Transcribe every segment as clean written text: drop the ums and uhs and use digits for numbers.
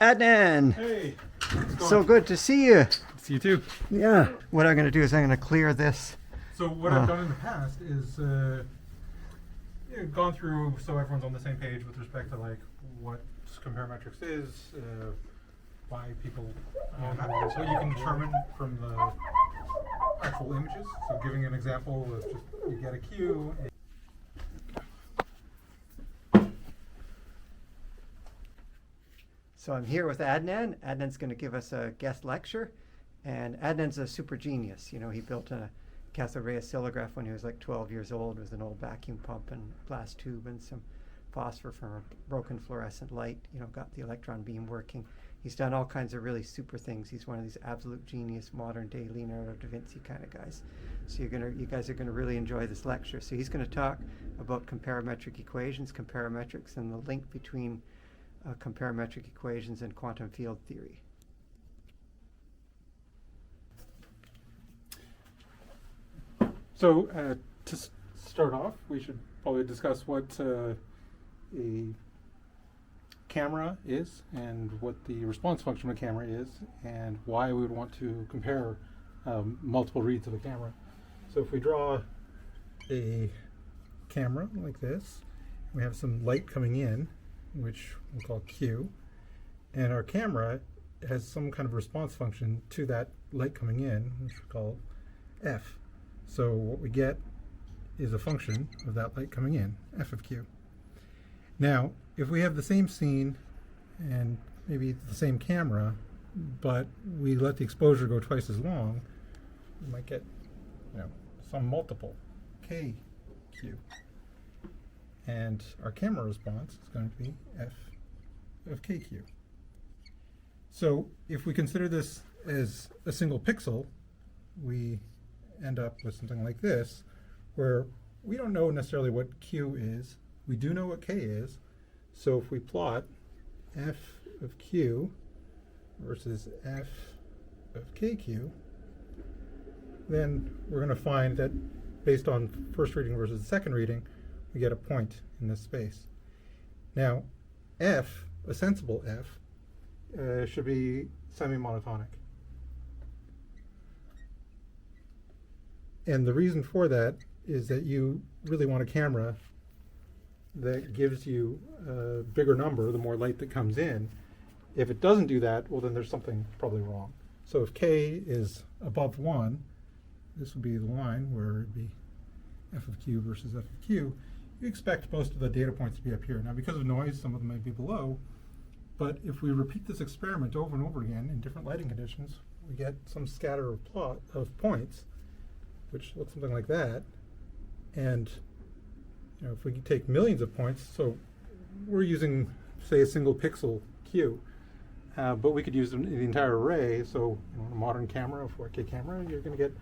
Adnan! Hey! So good to see you. See you too. Yeah. What I'm going to do is I'm going to clear this. So what I've done in the past is gone through so everyone's on the same page with respect to like what comparametrics is, why people what you can determine from the actual images. So giving an example of just you get a Q. So I'm here with Adnan. Adnan's going to give us a guest lecture. And Adnan's a super genius. You know, he built a cathode ray oscillograph when he was like 12 years old with an old vacuum pump and glass tube and some phosphor from a broken fluorescent light. You know, got the electron beam working. He's done all kinds of really super things. He's one of these absolute genius, modern day Leonardo da Vinci kind of guys. So you guys are going to really enjoy this lecture. So he's going to talk about comparametric equations, comparametrics, and the link between comparametric equations and quantum field theory. So to start off, we should probably discuss what a camera is and what the response function of a camera is and why we would want to compare multiple reads of a camera. So if we draw a camera like this, we have some light coming in, which we'll call Q, and our camera has some kind of response function to that light coming in, which we call F. So what we get is a function of that light coming in, f of q. Now, if we have the same scene and maybe the same camera, but we let the exposure go twice as long, we might get, some multiple, kq. And our camera response is going to be f of kq. So if we consider this as a single pixel, we end up with something like this, where we don't know necessarily what q is. We do know what k is. So if we plot f of q versus f of kq, then we're going to find that based on first reading versus second reading, we get a point in this space. Now, f, a sensible f, should be semi-monotonic. And the reason for that is that you really want a camera that gives you a bigger number the more light that comes in. If it doesn't do that, well, then there's something probably wrong. So if k is above 1, this would be the line where it would be f of q versus f of q. You expect most of the data points to be up here. Now, because of noise, some of them might be below. But if we repeat this experiment over and over again in different lighting conditions, we get some scatter of plot of points, which looks something like that. And if we take millions of points, so we're using, say, a single pixel Q, but we could use the entire array. So a modern camera, a 4K camera, you're going to get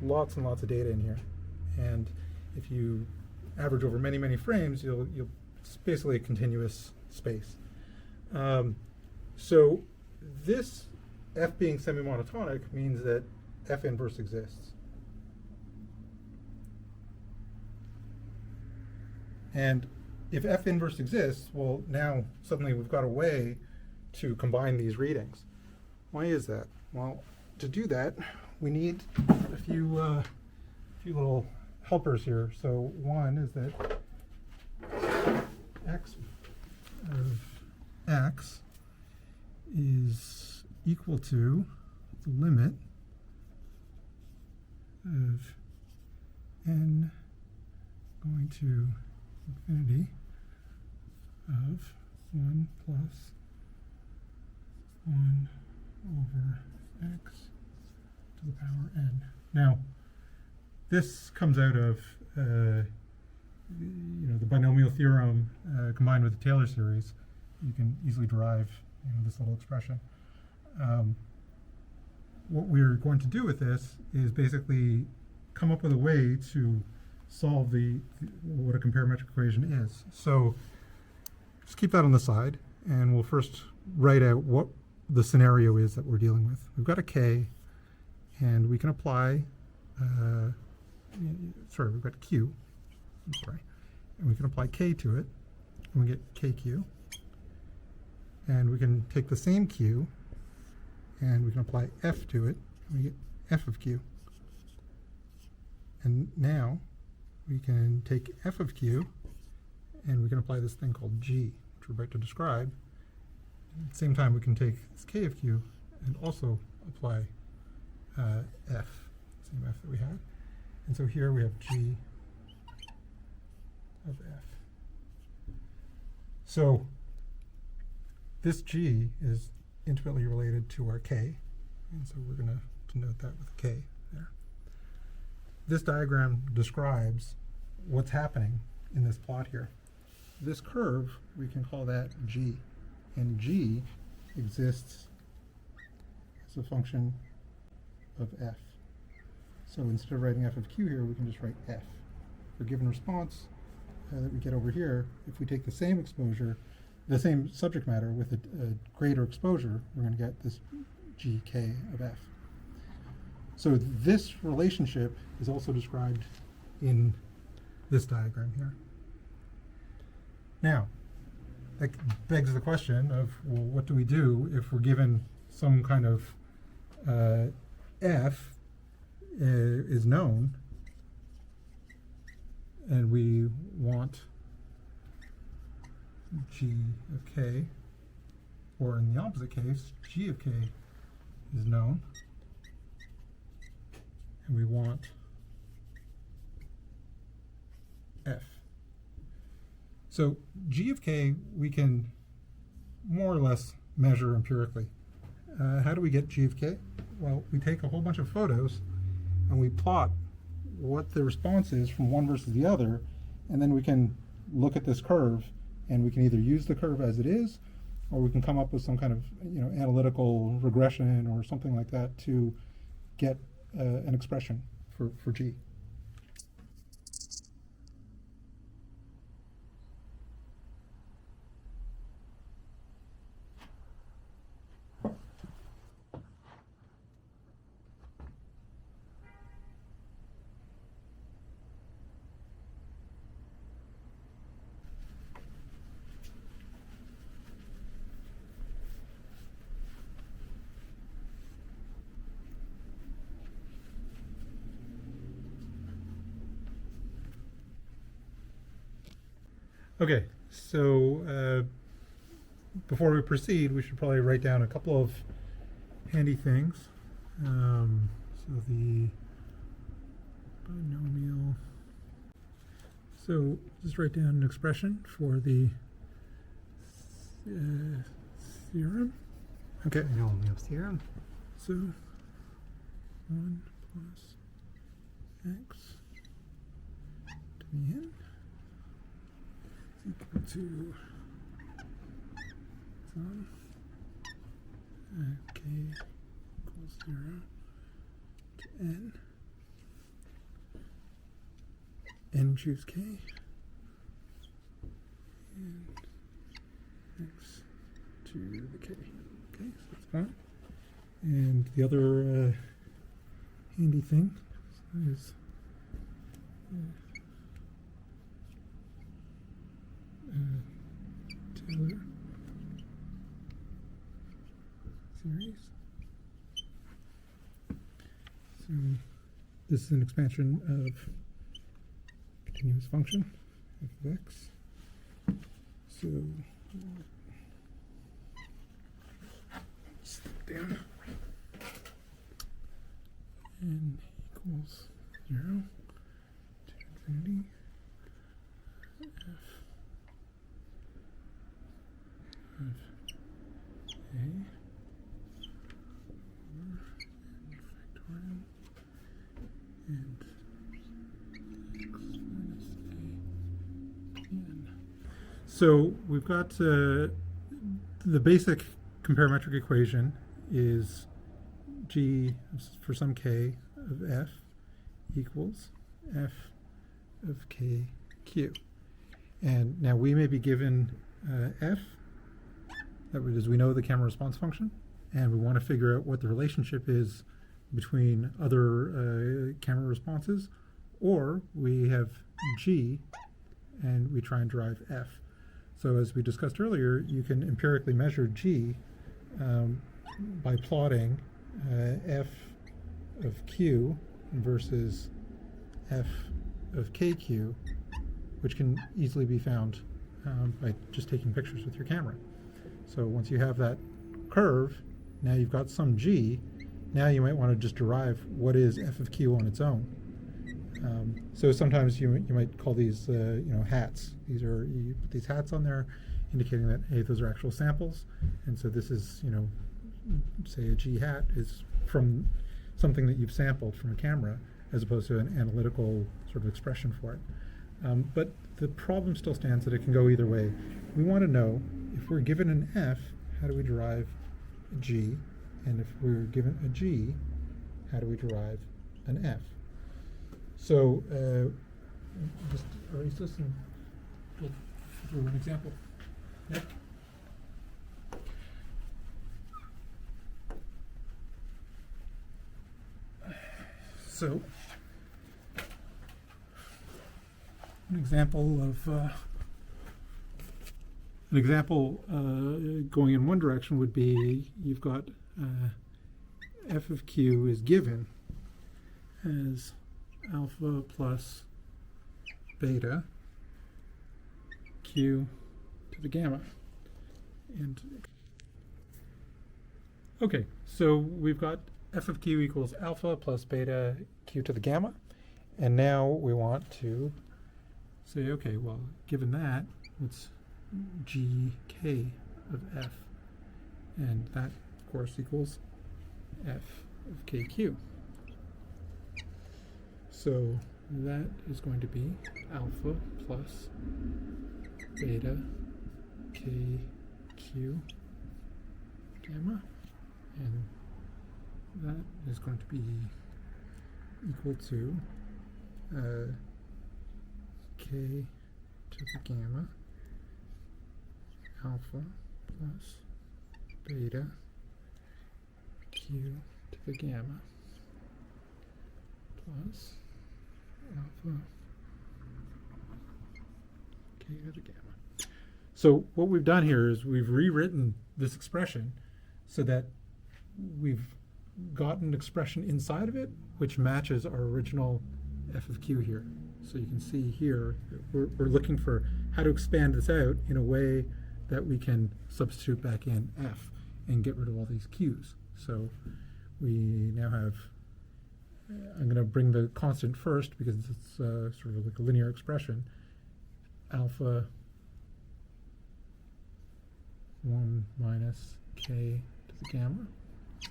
lots and lots of data in here. And if you average over many, many frames, it's basically a continuous space. So this f being semi-monotonic means that f inverse exists. And if f inverse exists, well, now suddenly we've got a way to combine these readings. Why is that? Well, to do that, we need a few little helpers here. So one is that x of x is equal to the limit of n going to infinity of 1 plus 1 over x to the power n. Now, this comes out of the binomial theorem combined with the Taylor series. You can easily derive this little expression. What we're going to do with this is basically come up with a way to solve what a comparametric equation is. So just keep that on the side, and we'll first write out what the scenario is that we're dealing with. We've got a k, and we can apply, we've got q, and we can apply k to it, and we get kq. And we can take the same q, and we can apply f to it, and we get f of q. And now we can take f of q, and we can apply this thing called g, which we're about to describe. At the same time, we can take this k of q and also apply f, same f that we had. And so here we have g of f. So this g is intimately related to our k, and so we're going to denote that with a k there. This diagram describes what's happening in this plot here. This curve, we can call that g, and g exists as a function of f. So instead of writing f of q here, we can just write f. For a given response that we get over here, if we take the same exposure, the same subject matter with a greater exposure, we're going to get this gk of f. So this relationship is also described in this diagram here. Now, that begs the question of, well, what do we do if we're given some kind of f is known, and we want g of k, or in the opposite case, g of k is known, and we want f. So g of k we can more or less measure empirically. How do we get g of k? Well, we take a whole bunch of photos and we plot what the response is from one versus the other, and then we can look at this curve, and we can either use the curve as it is, or we can come up with some kind of analytical regression or something like that to get an expression for g. Okay, so before we proceed, we should probably write down a couple of handy things. So the binomial. So just write down an expression for the theorem. Okay. Binomial theorem. So 1 plus x to the n equal to sum k equals 0 to n choose k, and x to the k. Okay, so that's fine. And the other handy thing is Taylor series. So this is an expansion of continuous function f of x. So step down, n equals 0 to infinity f of a factorial and x minus a n. So we've got the basic comparametric equation is g for some k of f equals f of k q. And now we may be given f, that is, we know the camera response function, and we want to figure out what the relationship is between other camera responses, or we have g and we try and derive f. So as we discussed earlier, you can empirically measure G by plotting f of q versus f of kq, which can easily be found by just taking pictures with your camera. So once you have that curve, now you've got some G. Now you might want to just derive what is f of q on its own. So sometimes you might call these hats. You put these hats on there, indicating that hey, those are actual samples, and so this is say a G hat is from something that you've sampled from a camera, as opposed to an analytical sort of expression for it. But the problem still stands that it can go either way. We want to know if we're given an f, how do we derive a G, and if we're given a G, how do we derive an f? So just erase this and go through an example. Yep. So an example going in one direction would be you've got f of q is given as alpha plus beta q to the gamma. And okay, so we've got f of q equals alpha plus beta q to the gamma, and now we want to say, okay, well, given that, what's gk of f? And that, of course, equals f of kq. So that is going to be alpha plus beta kq gamma, and that is going to be equal to k to the gamma alpha plus beta q to the gamma plus alpha k to the gamma. So what we've done here is we've rewritten this expression so that we've got an expression inside of it which matches our original f of q here. So you can see here we're looking for how to expand this out in a way that we can substitute back in f and get rid of all these q's. So we now have, I'm going to bring the constant first because it's sort of like a linear expression, alpha 1 minus k to the gamma.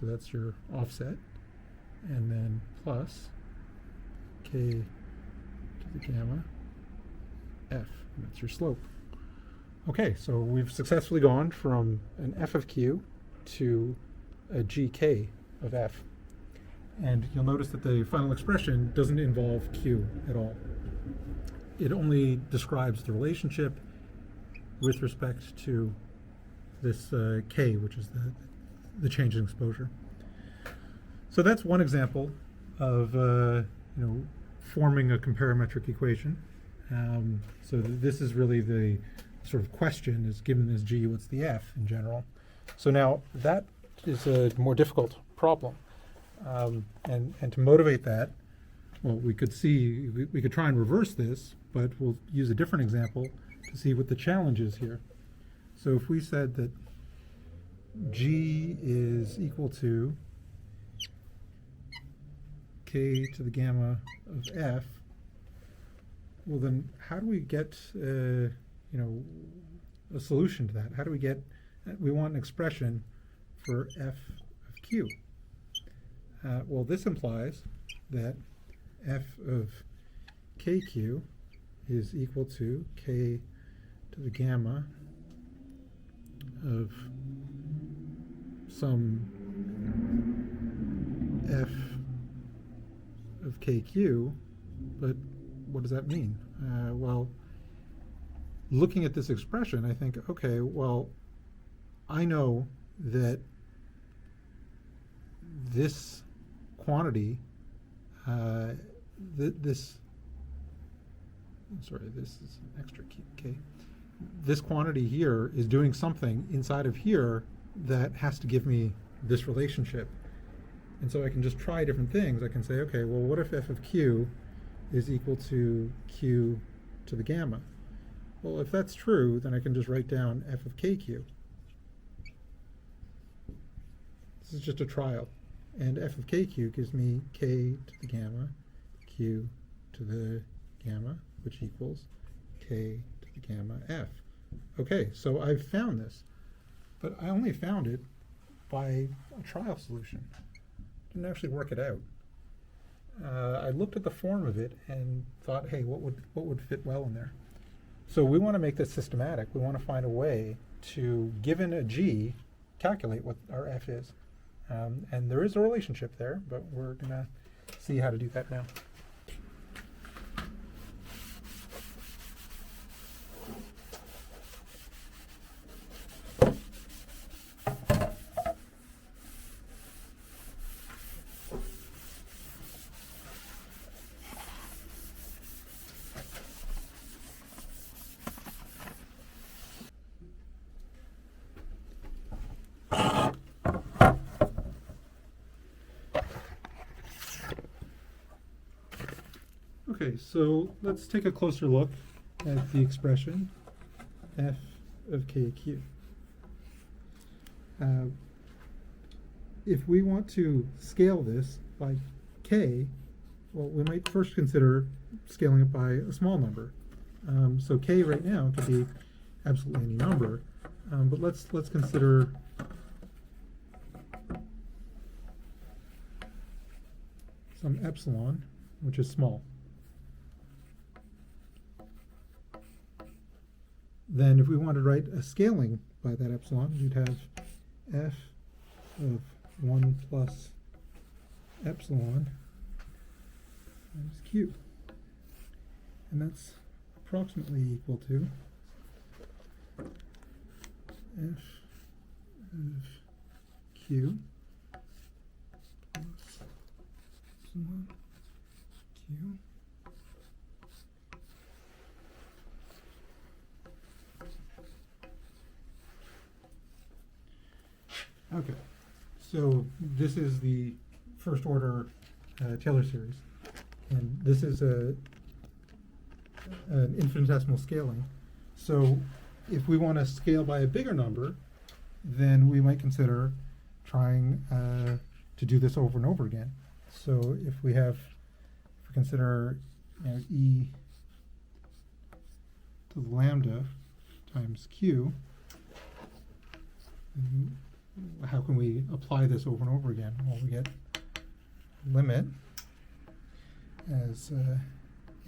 So that's your offset, and then plus k to the gamma f, and that's your slope. Okay, so we've successfully gone from an f of q to a gk of f. And you'll notice that the final expression doesn't involve q at all. It only describes the relationship with respect to this k, which is the change in exposure. So that's one example of forming a comparametric equation. So this is really the sort of question is, given this g, what's the f in general? So now that is a more difficult problem. And to motivate that, well, we could try and reverse this, but we'll use a different example to see what the challenge is here. So if we said that g is equal to k to the gamma of f, well then how do we get a solution to that? How do we get, we want an expression for f of q. Well, this implies that f of kq is equal to k to the gamma of some f of kq, but what does that mean? Well, looking at this expression, I think, okay, well, I know that this quantity, this is an extra k. this quantity here is doing something inside of here that has to give me this relationship. And so I can just try different things. I can say, okay, well, what if f of q is equal to q to the gamma? Well, if that's true, then I can just write down f of kq. This is just a trial. And f of kq gives me k to the gamma, q to the gamma, which equals k to the gamma f. Okay, so I've found this. But I only found it by a trial solution. Didn't actually work it out. I looked at the form of it and thought, hey, what would fit well in there? So we want to make this systematic. We want to find a way to, given a g, calculate what our f is. And there is a relationship there, but we're going to see how to do that now. Okay, so let's take a closer look at the expression f of kq. If we want to scale this by k, well, we might first consider scaling it by a small number. So k right now could be absolutely any number, but let's consider some epsilon, which is small. Then if we want to write a scaling by that epsilon, you'd have f of 1 plus epsilon times q. And that's approximately equal to f of q plus epsilon q. Okay, so this is the first order Taylor series, and this is an infinitesimal scaling. So if we want to scale by a bigger number, then we might consider trying to do this over and over again. So if we consider e to the lambda times q, how can we apply this over and over again? Well, we get limit as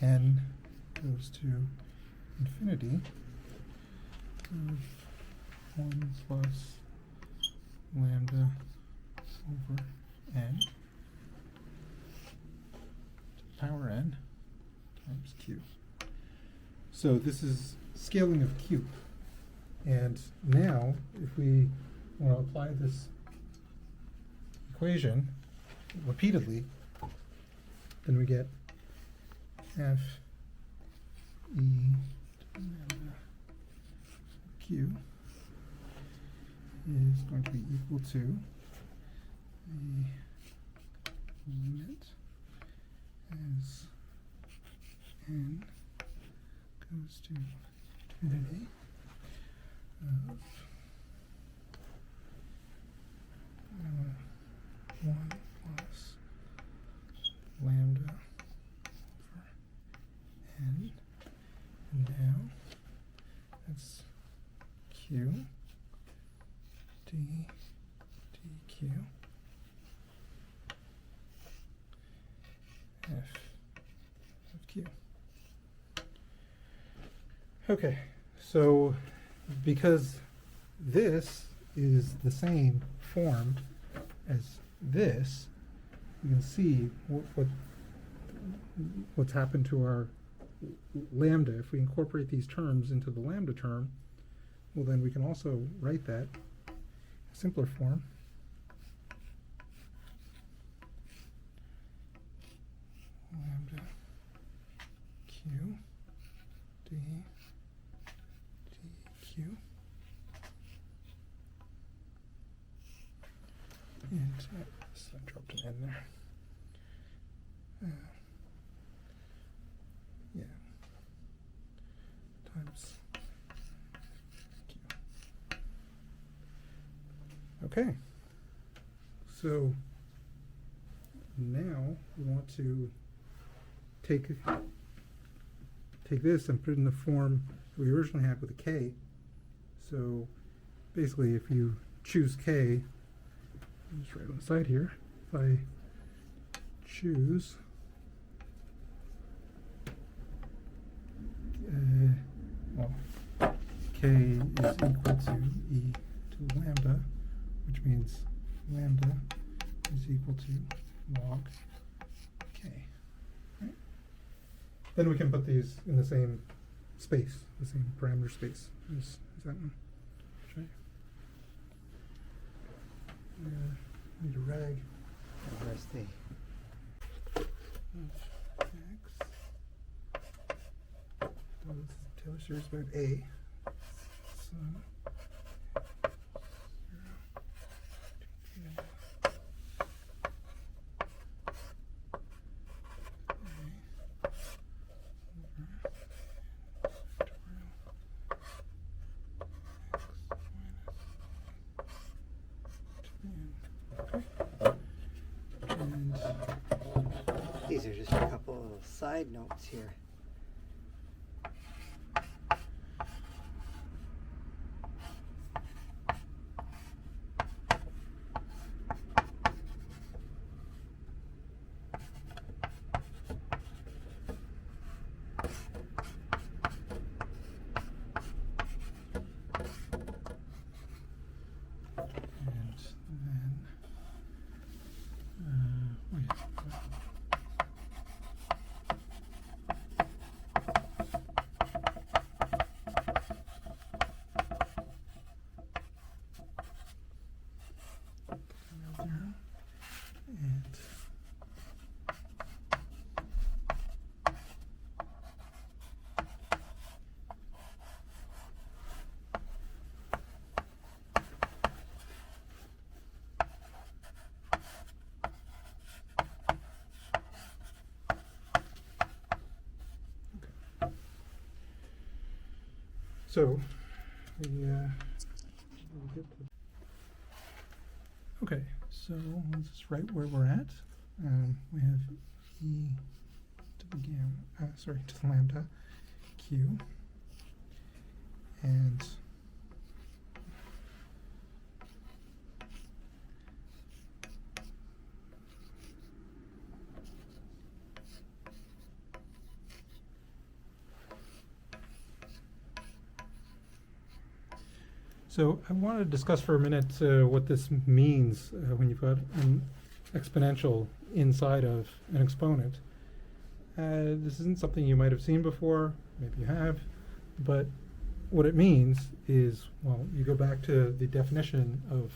n goes to infinity of 1 plus lambda over n to the power n times q. So this is scaling of q. And now, if we want to apply this equation repeatedly, then we get f e to the lambda q is going to be equal to the limit as n goes to infinity of 1 plus lambda over n, and now that's q d dq f of q. Okay, so because this is the same form as this, you can see what's happened to our lambda. If we incorporate these terms into the lambda term, well, then we can also write that in a simpler form. Lambda q d Dropped an N there. Yeah. Times Q. Okay. So now we want to take this and put it in the form we originally had with a k. So basically, if you choose k, I'll just write on the side here. If I choose well, k is equal to e to lambda, which means lambda is equal to log k. Right? Then we can put these in the same space, the same parameter space as that one. Should I? Need a rag. And where's the Of x. So this is Taylor series about a. So these are just a couple of side notes here. So, okay, so let's just write where we're at. We have e to the gamma, to the lambda q, and so I want to discuss for a minute what this means when you've got an exponential inside of an exponent. This isn't something you might have seen before, maybe you have, but what it means is, well, you go back to the definition of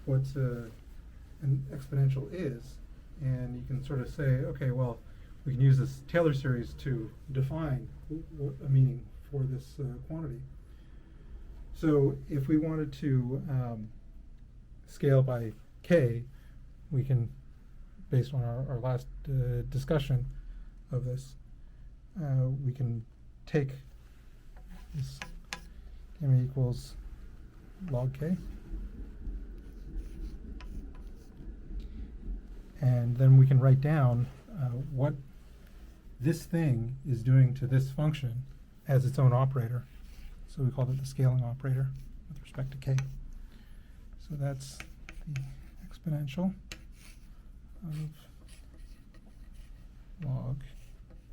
what an exponential is, and you can sort of say, okay, well, we can use this Taylor series to define a meaning for this quantity. So if we wanted to scale by k, we can, based on our last discussion of this, we can take this gamma equals log k, and then we can write down what this thing is doing to this function as its own operator. So we call it the scaling operator with respect to k. So that's the exponential of log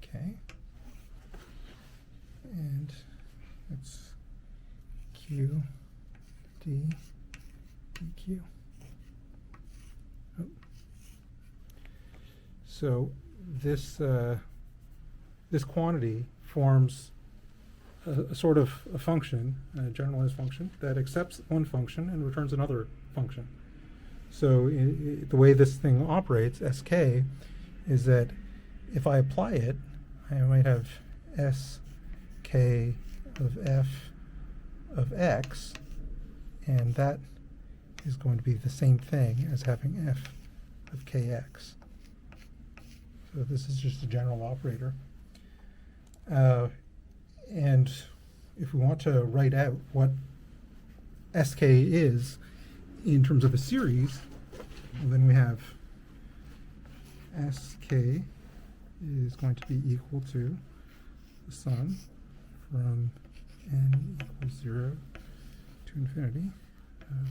k, and it's q d dq. Oh. So this this quantity forms a sort of a function, a generalized function, that accepts one function and returns another function. So the way this thing operates, sk, is that if I apply it, I might have sk of f of x, and that is going to be the same thing as having f of kx. So this is just a general operator. And if we want to write out what sk is in terms of a series, well, then we have sk is going to be equal to the sum from n equals 0 to infinity of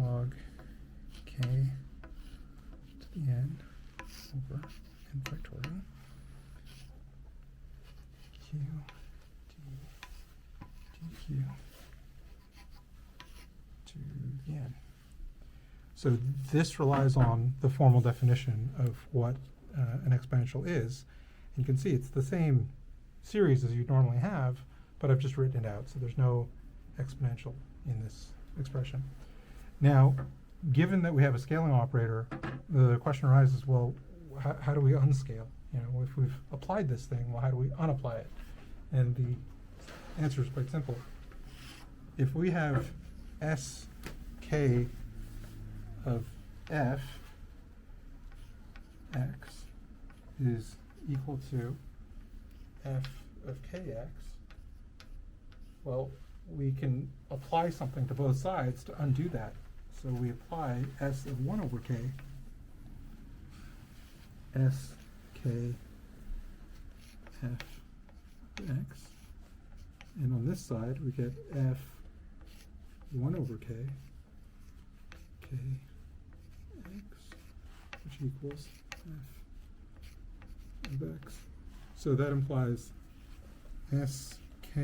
log k to the n over n factorial q dq to the n. So this relies on the formal definition of what an exponential is. You can see it's the same series as you normally have, but I've just written it out, so there's no exponential in this expression. Now, given that we have a scaling operator, the question arises, well, how do we unscale? You know, if we've applied this thing, well, how do we unapply it? And the answer is quite simple. If we have sk of f x is equal to f of kx, well, we can apply something to both sides to undo that. So we apply s of 1 over k, sk f x, and on this side we get f 1 over k, k x, which equals f of x. So that implies sk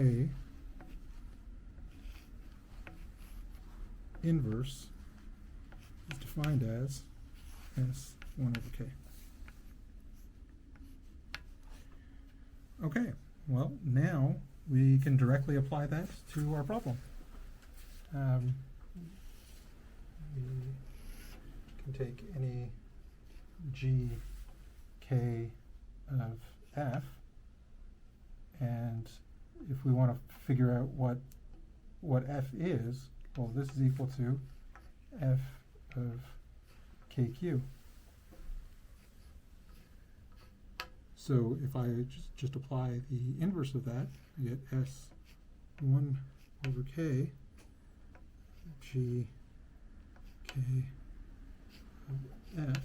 inverse is defined as s1 over k. Okay, well, now we can directly apply that to our problem. We can take any gk of f, and if we want to figure out what f is, well, this is equal to f of kq. So if I just apply the inverse of that, I get s1 over k g k of f,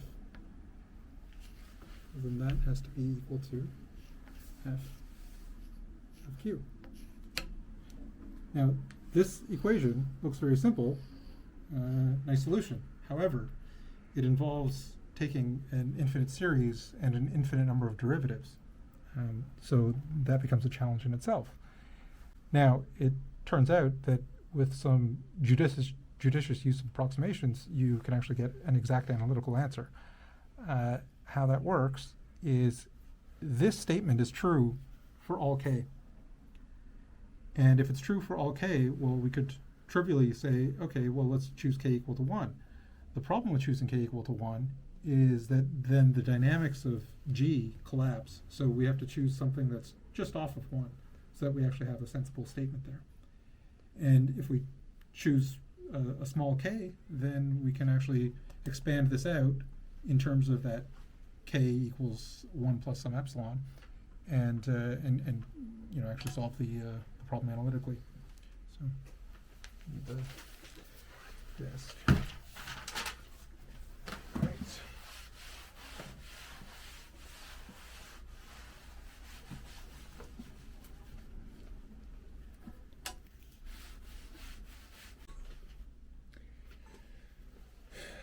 then that has to be equal to f of q. Now, this equation looks very simple, nice solution. However, it involves taking an infinite series and an infinite number of derivatives. So that becomes a challenge in itself. Now, it turns out that with some judicious use of approximations, you can actually get an exact analytical answer. How that works is this statement is true for all k. And if it's true for all k, well, we could trivially say, okay, well, let's choose k equal to 1. The problem with choosing k equal to 1 is that then the dynamics of g collapse. So we have to choose something that's just off of 1 so that we actually have a sensible statement there. And if we choose a small k, then we can actually expand this out in terms of that k equals 1 plus some epsilon, and you know, actually solve the problem analytically. So the desk. Right.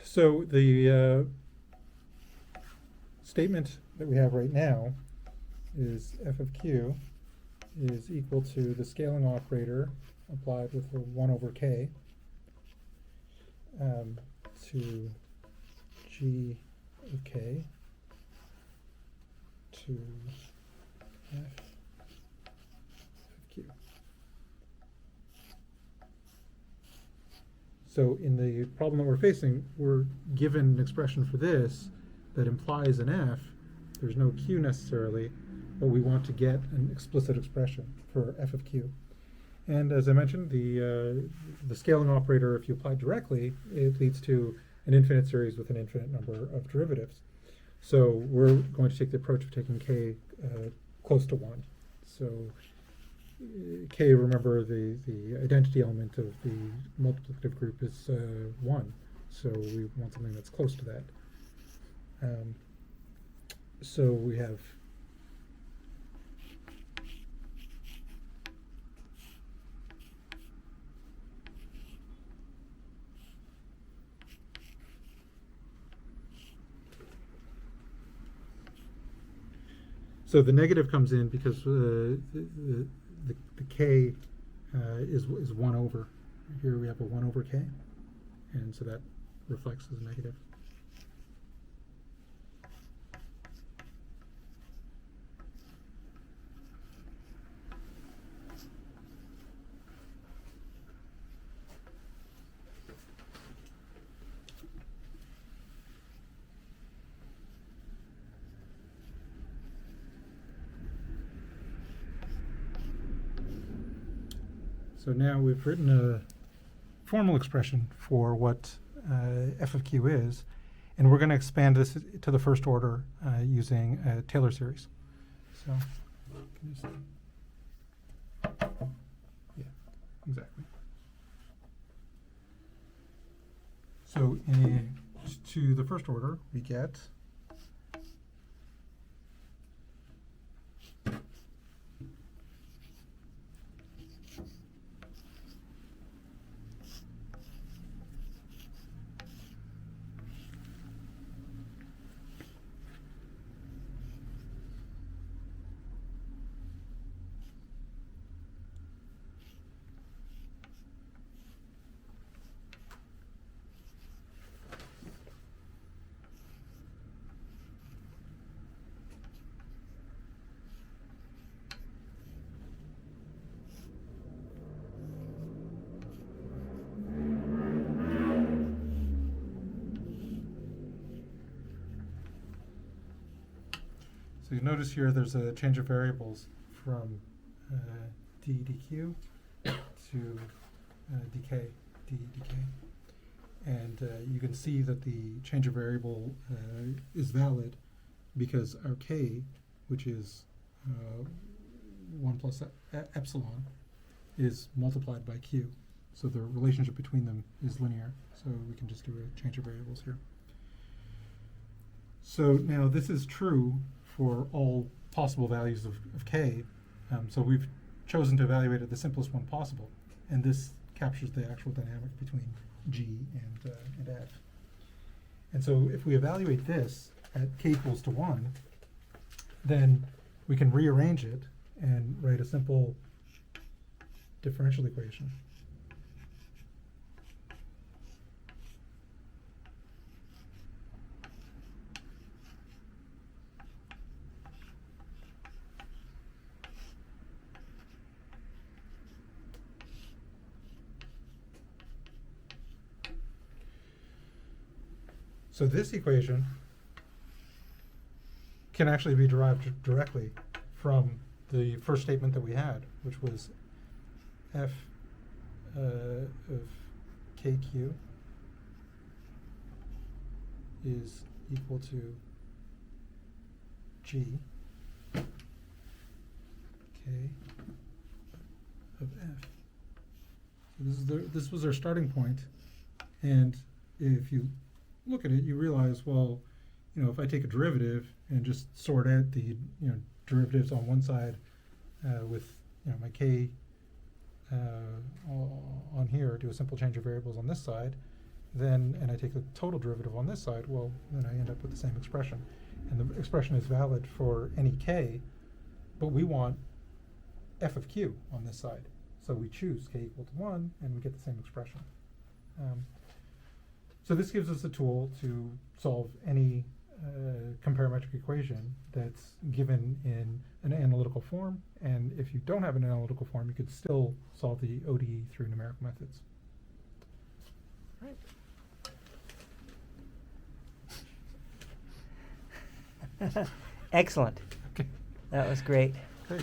So the statement that we have right now is f of q is equal to the scaling operator applied with the 1 over k to g of k to f of q. So in the problem that we're facing, we're given an expression for this that implies an f. There's no q necessarily, but we want to get an explicit expression for f of q. And as I mentioned, the scaling operator, if you apply directly, it leads to an infinite series with an infinite number of derivatives. So we're going to take the approach of taking k close to 1. So k, remember, the identity element of the multiplicative group is 1. So we want something that's close to that. So we have so the negative comes in because the k is 1 over. Here we have a 1 over k, and so that reflects as a negative. So now we've written a formal expression for what f of q is, and we're going to expand this to the first order using a Taylor series. So, can you see? Yeah, exactly. So to the first order, we get So you notice here there's a change of variables from d dq to dk, d dk. And you can see that the change of variable is valid because our k, which is 1 plus epsilon, is multiplied by q. So the relationship between them is linear. So we can just do a change of variables here. So now this is true for all possible values of k. So we've chosen to evaluate at the simplest one possible. And this captures the actual dynamic between g and f. And so if we evaluate this at k equals to 1, then we can rearrange it and write a simple differential equation. So this equation can actually be derived directly from the first statement that we had, which was f of kq is equal to g k of f. So this was our starting point, and if you look at it, you realize, well, if I take a derivative and just sort out the derivatives on one side with my k on here, do a simple change of variables on this side, and I take the total derivative on this side, well, then I end up with the same expression. And the expression is valid for any k, but we want f of q on this side. So we choose k equal to 1, and we get the same expression. So this gives us a tool to solve any comparametric equation that's given in an analytical form. And if you don't have an analytical form, you could still solve the ODE through numerical methods. Right. Excellent. Okay. That was great. Great.